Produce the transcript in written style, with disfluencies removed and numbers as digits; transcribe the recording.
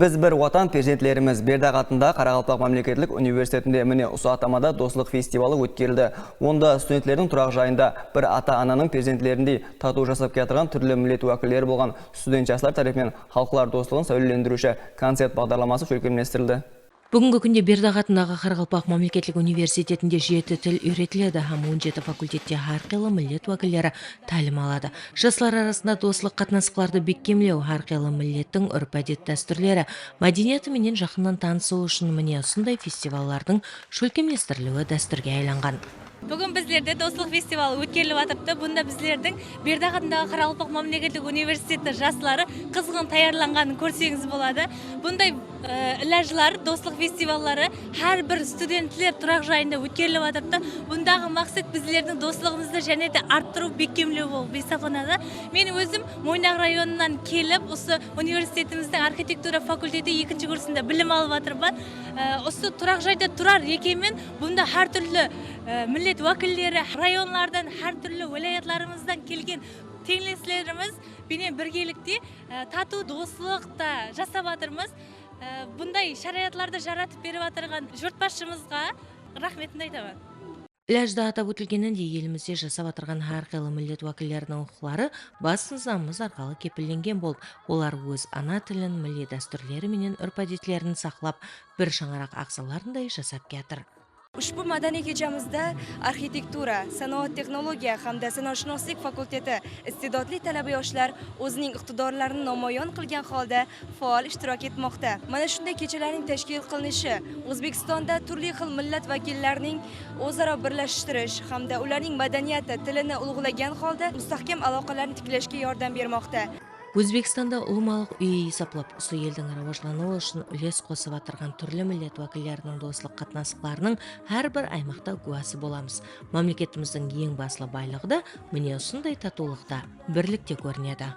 Biz bir ватан перзентlerimiz Бердақ атында Қарақалпақ мемлекеттік университетінде міне осы атамада достық фестивалы өткерілді. Онда студенттердің тұрақ жайында бір ата-ананың перзентлеріндей тату жасап келатырған түрлі миллет уәкілдері болған студент жастар тарапымен халықлар достығын сәулелендіруші концерт бағдарламасы көркемдестірілді. Бүгінгі күнде Бердақ атындағы Қарақалпақ мемлекеттік университетінде 7 тіл үйретіледі, һәм 17 факультетте әрқилы миллет уәкілдері тәлім алады. Жастар арасында достық қатынастарды бекемлеу, әрқилы миллеттің үрп-әдет дәстүрлері, мәдениеті менен жақыннан танысу үшін міне осындай фестивальдардың көркемдестірілуі дәстүрге айланған. Бүгін біздерде достық фестивалы өткеріліп атыпты. Бұнда біздердің Бердақ атындағы Қарақалпақ мемлекеттік университеті жастары қызғын таярланғанын көрсеңіз болады. Бұндай іләжілер, достық фестиваллары әр бір студентлер тұрақ жайында өткеріліп атыпты. Бұндағы мақсат біздердің достығымызды және де арттыру, бекемлеу болып есептеледі. Мен өзім Мойнақ районынан келіп, осы университетіміздің архитектура факультеті 2-ші курсында білім алып атырмын. Осы тұрақ жайда тұрар екенмен, бұнда әр түрлі миллет уәкілдері районлардан, әр түрлі уәлаятларымыздан келген теңлесілеріміз бенен біргелікте тату достықта жасап атырмыз. Бұндай шараятларды жаратып беріп атырған жұртбасшымызға рахметімді айтамын. Іләжді атап өтілгенінде елімізде жасап атырған әрқилы миллет уәкілдерінің құқылары бас нызамымыз арқылы кепілленген болып, олар өз ана тілін, миллет дәстүрлері менен үрп-әдетлерін сақлап, бір шаңырақ ағзаларындай жасап келатыр. Ushbu madaniy kechamizda arxitektura, sanoat texnologiya hamda sanoatshunoslik fakulteti iste'dodli talaba yoshlar o'zining iqtidorlarini namoyon qilgan holda faol ishtirok etmoqda. Mana shunday kechalarning tashkil qilinishi O'zbekistonda turli xil millat vakillarining o'zaro birlashtirish hamda ularning madaniyati, tilini ulug'lagan holda mustahkam aloqalarni tiklashga yordam bermoqda. Өзбекстанда ұлымалық үйі есаплап, осы елдің рауажлануы үшін үлес қосып атырған түрлі миллет уәкілдерінің достық қатынастықтарының әрбір аймақта куәсі боламыз. Мемлекетіміздің ең басты байлығы да міне осындай татулықта, бірлікте көрінеді.